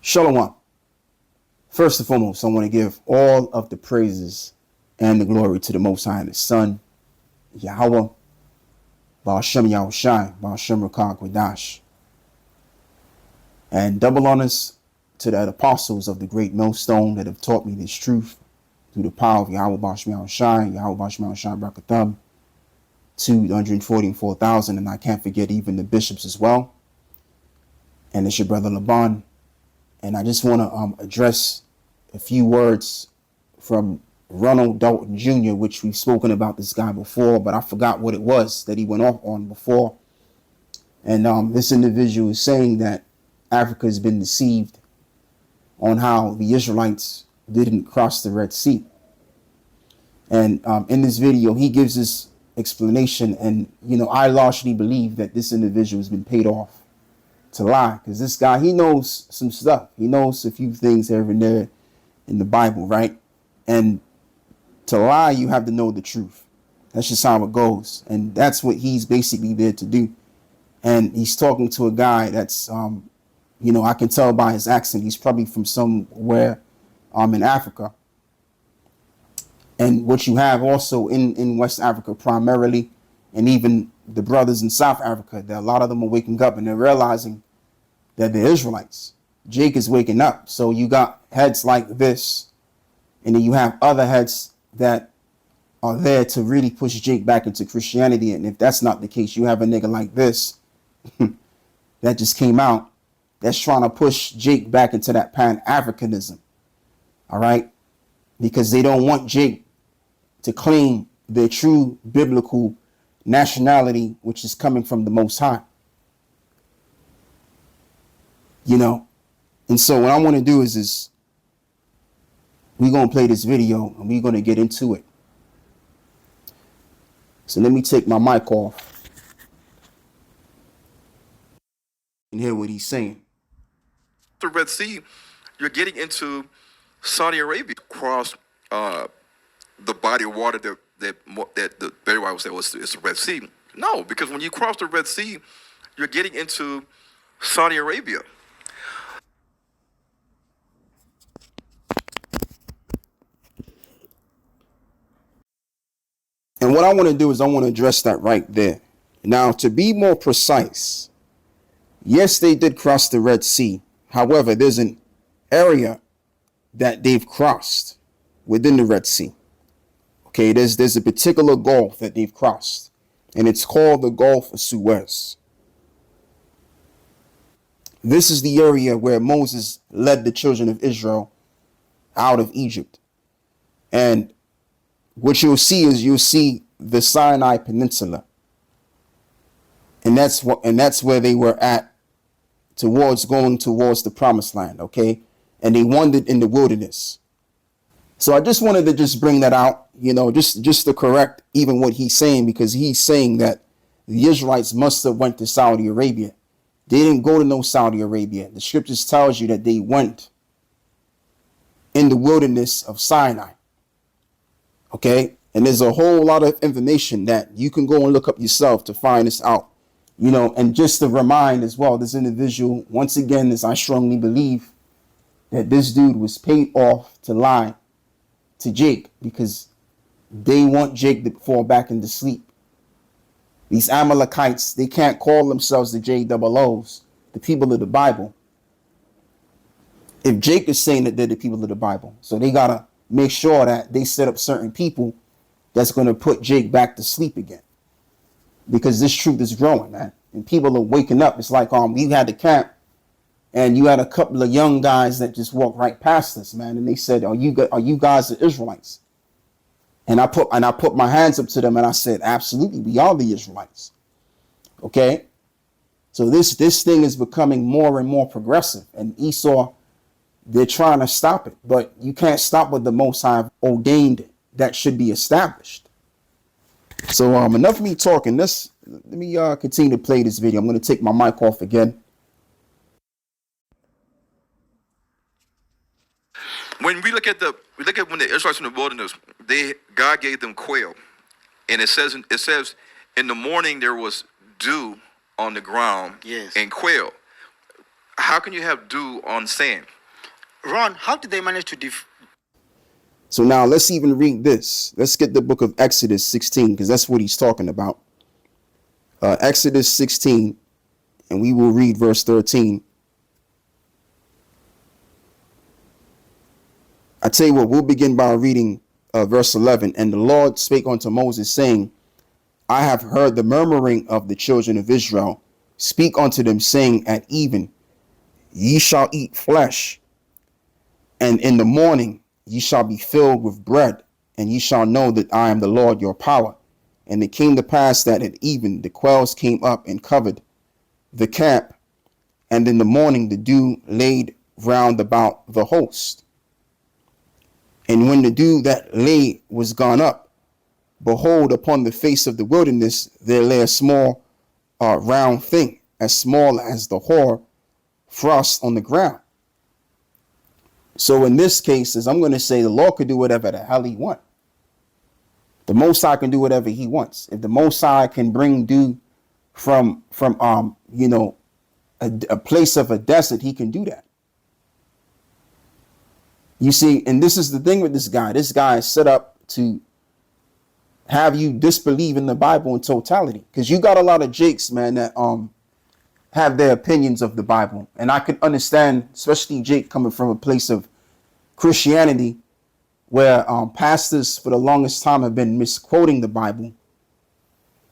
Shalom. First and foremost, I want to give all of the praises and the glory to the Most High and His Son, Yahweh, Ba'ashem Yahushai, Ba'ashem Rakah Kwadash. And double honors to the apostles of the great millstone that have taught me this truth through the power of Yahweh Ba'ashem Yahushai, Yahweh Ba'ashem Yahushai Brakatham, to the 144,000, and I can't forget even the bishops as well. And it's your brother Laban. And I just want to address a few words from Ronald, Dalton Jr., which we've spoken about this guy before, but I forgot what it was that he went off on before. And this individual is saying that Africa has been deceived on how the Israelites didn't cross the Red Sea. And in this video, he gives this explanation. And, you know, I largely believe that this individual has been paid off to lie, because this guy, he knows some stuff. He knows a few things here and there in the Bible, right? And to lie, you have to know the truth. That's just how it goes. And that's what he's basically there to do. And he's talking to a guy that's, you know, I can tell by his accent, he's probably from somewhere in Africa. And what you have also in West Africa primarily, and even the brothers in South Africa, that a lot of them are waking up and they're realizing that they're Israelites. Jake is waking up. So you got heads like this, and then you have other heads that are there to really push Jake back into Christianity. And if that's not the case, you have a nigga like this that just came out that's trying to push Jake back into that Pan-Africanism. All right? Because they don't want Jake to claim their true biblical nationality, which is coming from the Most High. You know? And so what I want to do is we're going to play this video and we're going to get into it. So let me take my mic off and hear what he's saying. The Red Sea, you're getting into Saudi Arabia, across the body of water that the very Bible said was it's the Red Sea. No, because when you cross the Red Sea, you're getting into Saudi Arabia. And what I want to do is I want to address that right there. Now, to be more precise, yes, they did cross the Red Sea. However, there's an area that they've crossed within the Red Sea. Okay, there's a particular gulf that they've crossed, and it's called the Gulf of Suez. This is the area where Moses led the children of Israel out of Egypt. And what you'll see the Sinai Peninsula. And that's where they were at going towards the promised land, okay? And they wandered in the wilderness. So I just wanted to just bring that out, you know, just to correct even what he's saying, because he's saying that the Israelites must have went to Saudi Arabia. They didn't go to no Saudi Arabia. The scriptures tells you that they went in the wilderness of Sinai. Okay? And there's a whole lot of information that you can go and look up yourself to find this out. You know, and just to remind as well, this individual, once again, as I strongly believe, that this dude was paid off to lie to Jake because they want Jake to fall back into sleep. These Amalekites, they can't call themselves the JOOs, the people of the Bible, if Jake is saying that they're the people of the Bible. So they got to make sure that they set up certain people that's going to put Jake back to sleep again. Because this truth is growing, man. And people are waking up. It's like we had the camp and you had a couple of young guys that just walked right past us, man. And they said, are you guys the Israelites? And I put my hands up to them and I said, absolutely, we are the Israelites. Okay? So this thing is becoming more and more progressive. And Esau, they're trying to stop it. But you can't stop what the Most High ordained that should be established. So enough of me talking. Let me continue to play this video. I'm going to take my mic off again. When we look at when the Israelites in the wilderness, God gave them quail, and it says in the morning there was dew on the ground, yes, and quail. How can you have dew on sand? Ron, how did they manage to So now let's even read this. Let's get the book of Exodus 16, because that's what he's talking about. Exodus 16, and we will read verse 13. I tell you what, we'll begin by reading verse 11. And the Lord spake unto Moses, saying, I have heard the murmuring of the children of Israel. Speak unto them, saying, at even ye shall eat flesh, and in the morning ye shall be filled with bread, and ye shall know that I am the Lord your power. And it came to pass that at even the quails came up and covered the camp, and in the morning the dew laid round about the host. And when the dew that lay was gone up, behold, upon the face of the wilderness there lay a small round thing, as small as the hoar frost on the ground. So in this case, as I'm going to say, the Lord could do whatever the hell he wants. The Most High can do whatever he wants. If the Most High can bring dew from a place of a desert, he can do that. You see, and this is the thing with this guy. This guy is set up to have you disbelieve in the Bible in totality. Because you got a lot of jakes, man, that have their opinions of the Bible. And I could understand, especially Jake coming from a place of Christianity, where pastors for the longest time have been misquoting the Bible.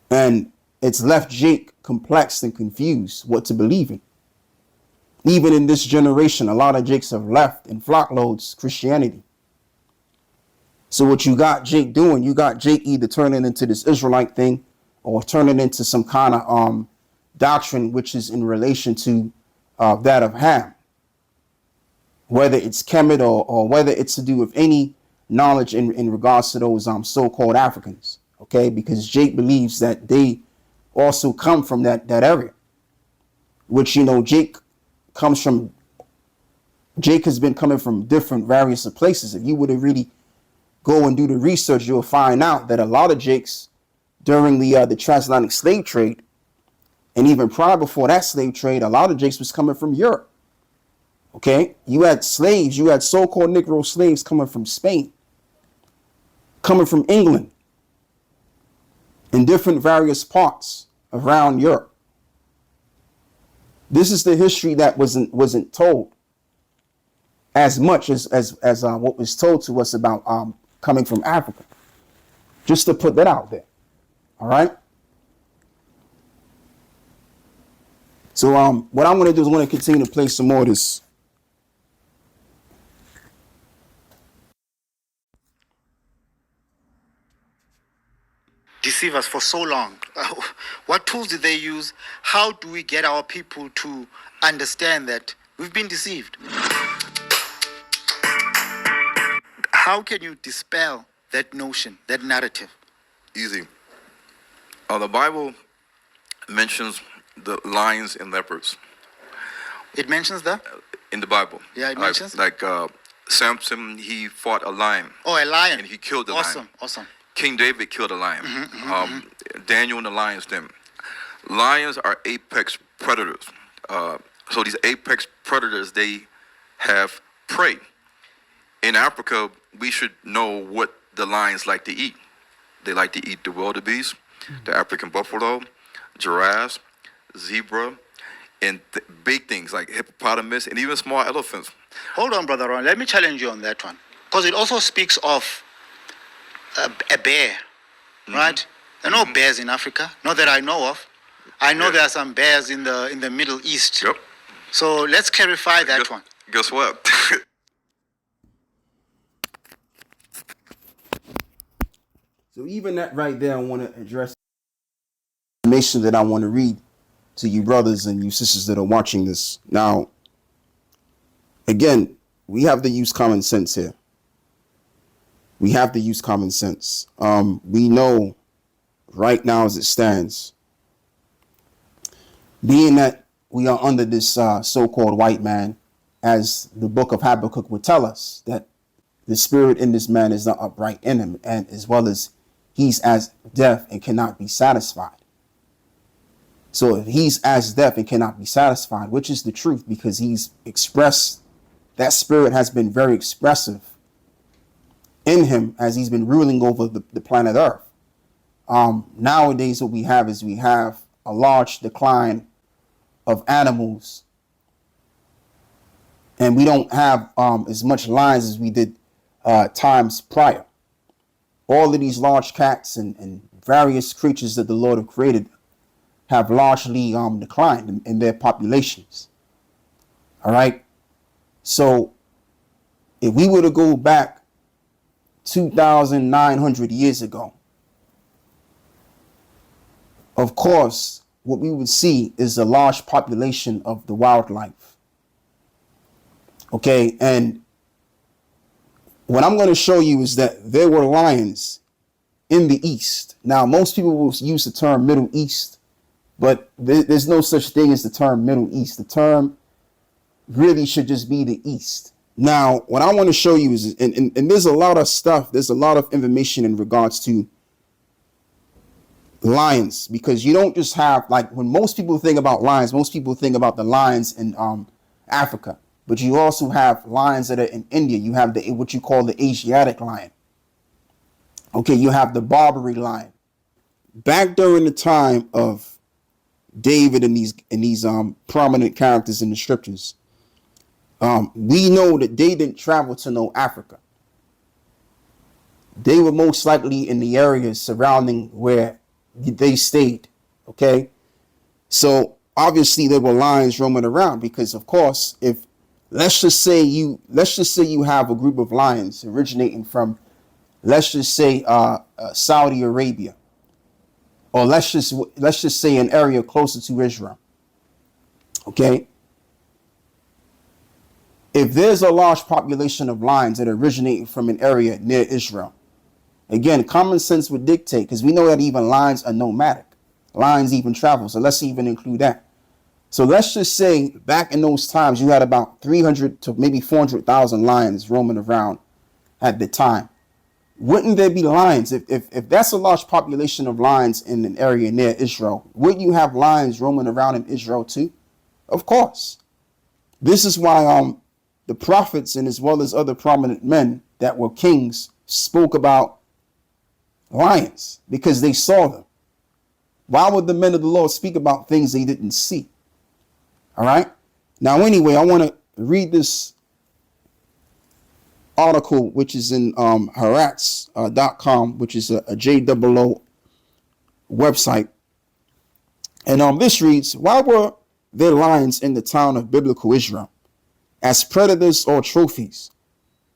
And it's left Jake perplexed and confused what to believe in. Even in this generation, a lot of Jakes have left in flockloads Christianity. So what you got Jake doing, you got Jake either turning into this Israelite thing or turning into some kind of doctrine which is in relation to that of Ham. Whether it's Kemet or whether it's to do with any knowledge in regards to those so-called Africans. Okay, because Jake believes that they also come from that area. Which, Jake has been coming from different various places. If you were to really go and do the research, you'll find out that a lot of Jakes during the transatlantic slave trade, and even prior before that slave trade, a lot of Jakes was coming from Europe. Okay, you had slaves, you had so-called Negro slaves coming from Spain, coming from England, in different various parts around Europe. This is the history that wasn't told as much as what was told to us about coming from Africa. Just to put that out there. All right. So what I'm going to do is I'm going to continue to play some more of this. deceive us for so long? What tools did they use? How do we get our people to understand that we've been deceived? How can you dispel that notion, that narrative? Easy. The Bible mentions the lions and leopards. It mentions that? In the Bible. Yeah, it mentions. Like Samson, he fought a lion. Oh, a lion. And he killed the lion. Awesome. King David killed a lion. Daniel and the lion's den. Lions are apex predators. So these apex predators, they have prey. In Africa, we should know what the lions like to eat. They like to eat the wildebeest, the African buffalo, giraffes, zebra, and big things like hippopotamus and even small elephants. Hold on, Brother Ron. Let me challenge you on that one. Because it also speaks of a bear, right? There are no bears in Africa, not that I know of. I know there are some bears in the Middle East. Yep. So let's clarify that one. Guess what? So even that right there, I want to address information that I want to read to you brothers and you sisters that are watching this. Now, again, we have to use common sense here. We have to use common sense. We know right now as it stands, being that we are under this so-called white man, as the book of Habakkuk would tell us, that the spirit in this man is not upright in him, and as well as he's as deaf and cannot be satisfied. So if he's as deaf and cannot be satisfied, which is the truth, because he's expressed that spirit has been very expressive in him as he's been ruling over the planet Earth. Nowadays, what we have is we have a large decline of animals, and we don't have as much lions as we did times prior. All of these large cats and various creatures that the Lord have created have largely declined in their populations. All right. So if we were to go back 2,900 years ago, of course, what we would see is a large population of the wildlife. Okay. And what I'm going to show you is that there were lions in the East. Now, most people will use the term Middle East, but there's no such thing as the term Middle East. The term really should just be the East. Now, what I want to show you is, and there's a lot of stuff, there's a lot of information in regards to lions, because you don't just have, like, when most people think about lions, most people think about the lions in Africa, but you also have lions that are in India. You have what you call the Asiatic lion. Okay, you have the Barbary lion. Back during the time of David and these prominent characters in the scriptures, we know that they didn't travel to no Africa. They were most likely in the areas surrounding where they stayed. Okay, so obviously there were lions roaming around, because of course, if let's just say you have a group of lions originating from, let's just say Saudi Arabia, or let's just say an area closer to Israel. Okay. If there's a large population of lions that originate from an area near Israel, again, common sense would dictate, because we know that even lions are nomadic. Lions even travel. So let's even include that. So let's just say back in those times, you had about 300 to maybe 400,000 lions roaming around at the time. Wouldn't there be lions? If that's a large population of lions in an area near Israel, wouldn't you have lions roaming around in Israel too? Of course. This is why the prophets, and as well as other prominent men that were kings, spoke about lions, because they saw them. Why would the men of the Lord speak about things they didn't see? All right. Now, anyway, I want to read this article, which is in Haaretz.com, which is a JOO website. And this reads, why were there lions in the town of biblical Israel? As predators or trophies.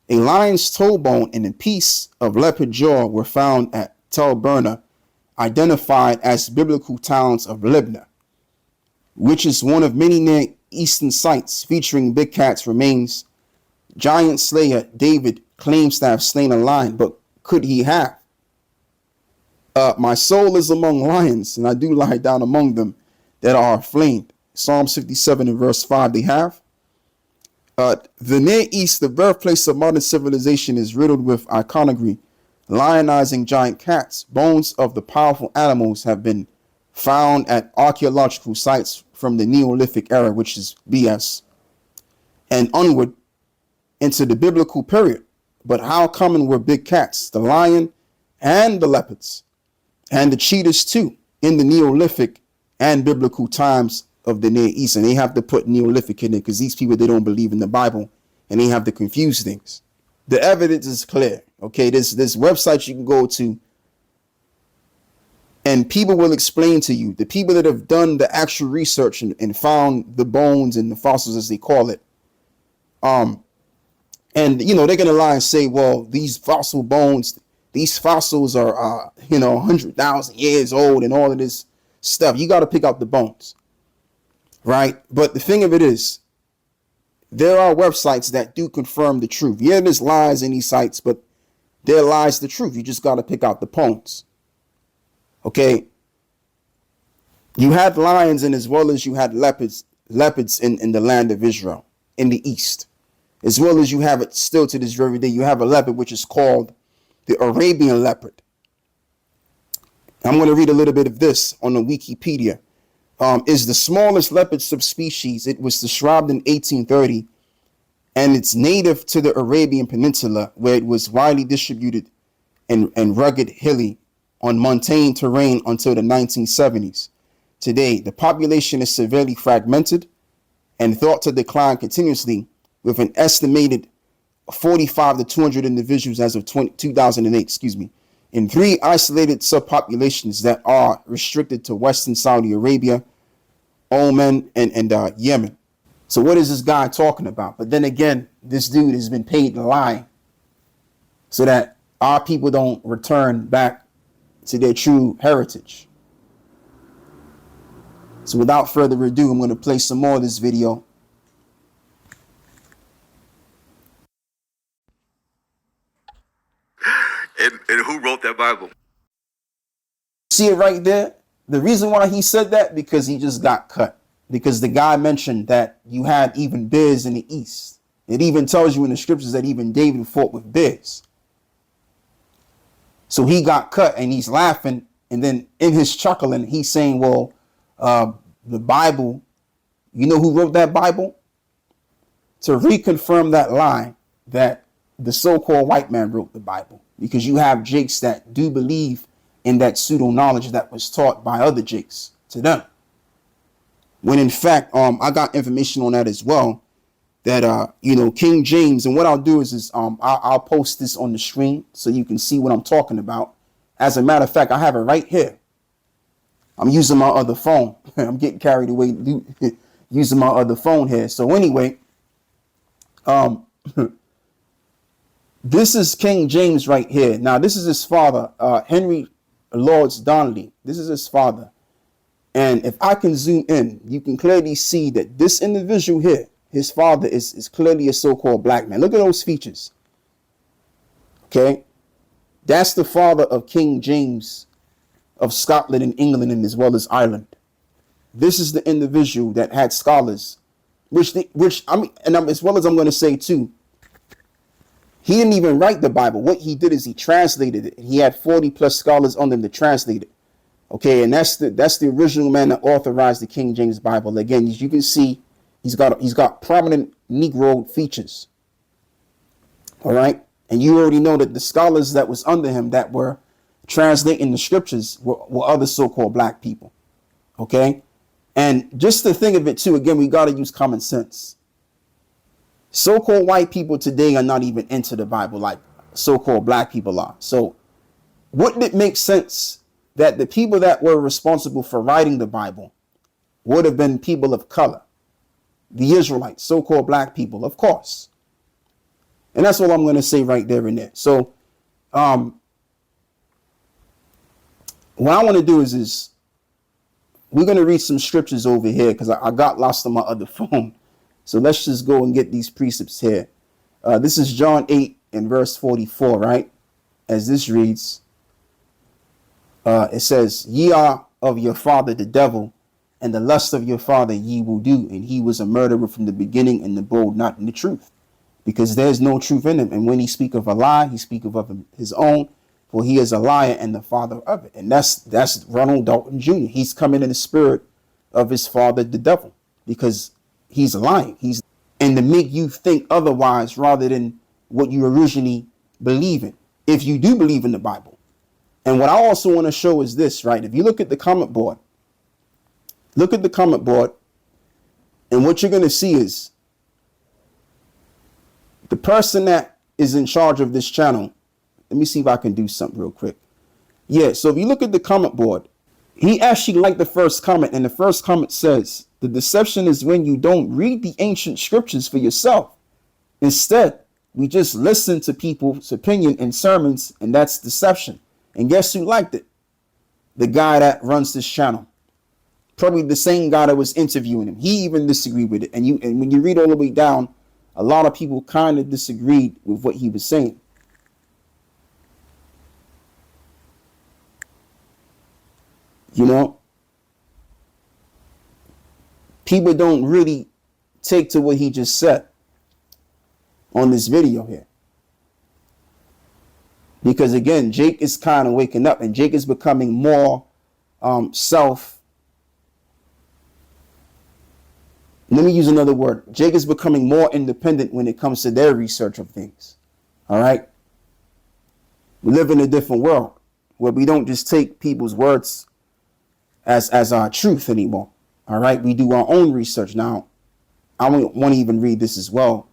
A lion's toe bone and a piece of leopard jaw were found at Tel Burna, identified as biblical towns of Libnah, which is one of many near eastern sites featuring big cats' remains. Giant slayer David claims to have slain a lion, but could he have? My soul is among lions, and I do lie down among them that are aflamed. Psalm 57 and verse 5 they have. The Near East, the birthplace of modern civilization, is riddled with iconography, lionizing giant cats. Bones of the powerful animals have been found at archaeological sites from the Neolithic era, which is BS, and onward into the biblical period. But how common were big cats, the lion and the leopards, and the cheetahs too, in the Neolithic and biblical times of the Near East? And they have to put Neolithic in it because these people, they don't believe in the Bible, and they have to confuse things. The evidence is clear. Okay, there's websites you can go to, and people will explain to you, the people that have done the actual research and found the bones and the fossils, as they call it. And, you know, they're going to lie and say, well, these fossil bones, these fossils are, 100,000 years old and all of this stuff. You got to pick out the bones, right? But the thing of it is, there are websites that do confirm the truth. Yeah, there's lies in these sites, but there lies the truth. You just got to pick out the bones. Okay. You had lions, and as well as you had leopards in the land of Israel, in the East, as well as you have it still to this very day. You have a leopard, which is called the Arabian leopard. I'm going to read a little bit of this on the Wikipedia. Is the smallest leopard subspecies. It was described in 1830 and it's native to the Arabian Peninsula, where it was widely distributed and rugged, hilly, on montane terrain until the 1970s. Today, the population is severely fragmented and thought to decline continuously, with an estimated 45 to 200 individuals as of 2008, in 3 isolated subpopulations that are restricted to Western Saudi Arabia, Oman, and Yemen. So what is this guy talking about? But then again, this dude has been paid to lie so that our people don't return back to their true heritage. So without further ado, I'm going to play some more of this video. And who wrote that Bible? See it right there? The reason why he said that, because he just got cut. Because the guy mentioned that you had even bears in the east. It even tells you in the scriptures that even David fought with bears. So he got cut and he's laughing. And then in his chuckling, he's saying, well, the Bible, you know who wrote that Bible? To reconfirm that lie that the so-called white man wrote the Bible. Because you have Jakes that do believe in that pseudo knowledge that was taught by other Jakes to them. When in fact, I got information on that as well. That King James, and what I'll do is I'll post this on the screen so you can see what I'm talking about. As a matter of fact, I have it right here. I'm using my other phone. I'm getting carried away using my other phone here. So anyway, this is King James right here. Now, this is his father, Henry Lords Donnelly. This is his father. And if I can zoom in, you can clearly see that this individual here, his father, is clearly a so-called black man. Look at those features. Okay. That's the father of King James of Scotland and England, and as well as Ireland. This is the individual that had scholars, as well as I'm going to say too, he didn't even write the Bible. What he did is he translated it. He had 40 plus scholars on them to translate it. Okay, and that's the original man that authorized the King James Bible. Again, as you can see, he's got prominent Negro features. All right, and you already know that the scholars that was under him that were translating the scriptures were other so-called black people. Okay, and just to think of it too, again, we got to use common sense. So-called white people today are not even into the Bible like so-called black people are. So wouldn't it make sense that the people that were responsible for writing the Bible would have been people of color? The Israelites, so-called black people, of course. And that's all I'm going to say right there and there. So what I want to do is we're going to read some scriptures over here because I got lost on my other phone. So let's just go and get these precepts here. This is John 8 and verse 44, right? As this reads, it says, ye are of your father the devil, and the lust of your father ye will do. And he was a murderer from the beginning, and abode not in the truth, because there's no truth in him. And when he speak of a lie, he speak of his own, for he is a liar and the father of it. And that's Ronald Dalton Jr. He's coming in the spirit of his father, the devil, because he's lying. And to make you think otherwise rather than what you originally believe in, if you do believe in the Bible. And what I also want to show is this, right? If you look at the comment board, and what you're going to see is the person that is in charge of this channel. Let me see if I can do something real quick. Yeah, so if you look at the comment board, he actually liked the first comment, and the first comment says, the deception is when you don't read the ancient scriptures for yourself. Instead, we just listen to people's opinion and sermons, and that's deception. And guess who liked it? The guy that runs this channel. Probably the same guy that was interviewing him. He even disagreed with it. And when you read all the way down, a lot of people kind of disagreed with what he was saying. You know, people don't really take to what he just said on this video here. Because again, Jake is kind of waking up, and Jake is becoming more Let me use another word. Jake is becoming more independent when it comes to their research of things. All right. We live in a different world where we don't just take people's words as our truth anymore. All right. We do our own research. Now, I want to even read this as well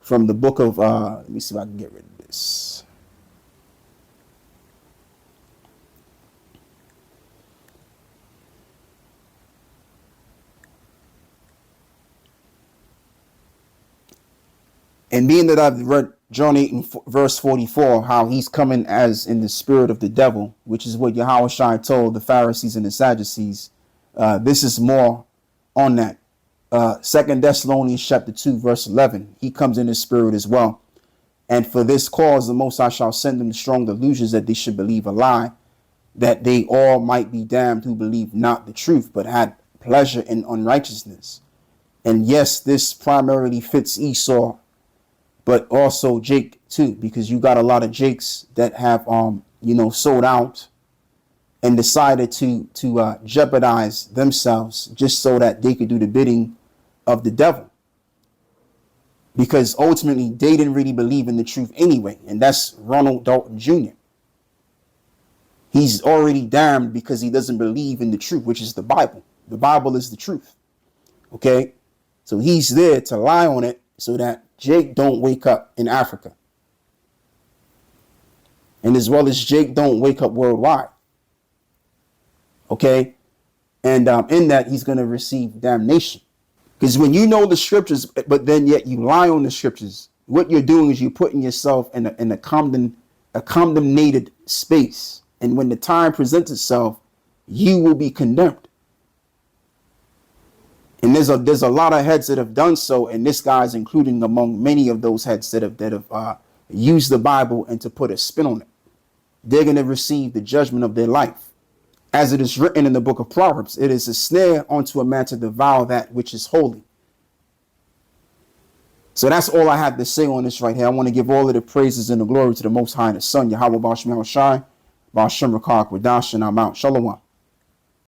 from the book of, let me see if I can get rid of this. And being that I've read John 8 and verse 44, how he's coming as in the spirit of the devil, which is what Yahushua told the Pharisees and the Sadducees. This is more on that. 2 Thessalonians chapter 2, verse 11. He comes in his spirit as well. And for this cause, the Most High shall send them strong delusions that they should believe a lie, that they all might be damned who believe not the truth, but had pleasure in unrighteousness. And yes, this primarily fits Esau, but also Jake too, because you got a lot of Jakes that have, sold out and decided to jeopardize themselves just so that they could do the bidding of the devil. Because ultimately they didn't really believe in the truth anyway. And that's Ronald Dalton Jr. He's already damned because he doesn't believe in the truth, which is the Bible. The Bible is the truth. Okay. So he's there to lie on it so that Jake don't wake up in Africa. And as well as Jake don't wake up worldwide. Okay. And in that he's going to receive damnation. Because when you know the scriptures, but then yet you lie on the scriptures, what you're doing is you're putting yourself in a condemnated space. And when the time presents itself, you will be condemned. And there's a lot of heads that have done so, and this guy is including among many of those heads that have used the Bible and to put a spin on it. They're going to receive the judgment of their life. As it is written in the book of Proverbs, it is a snare unto a man to devour that which is holy. So that's all I have to say on this right here. I want to give all of the praises and the glory to the Most High and the Son, Yahweh Bashmiel Shai, Bashem Rakak Wadash, and I'm out. Shalom.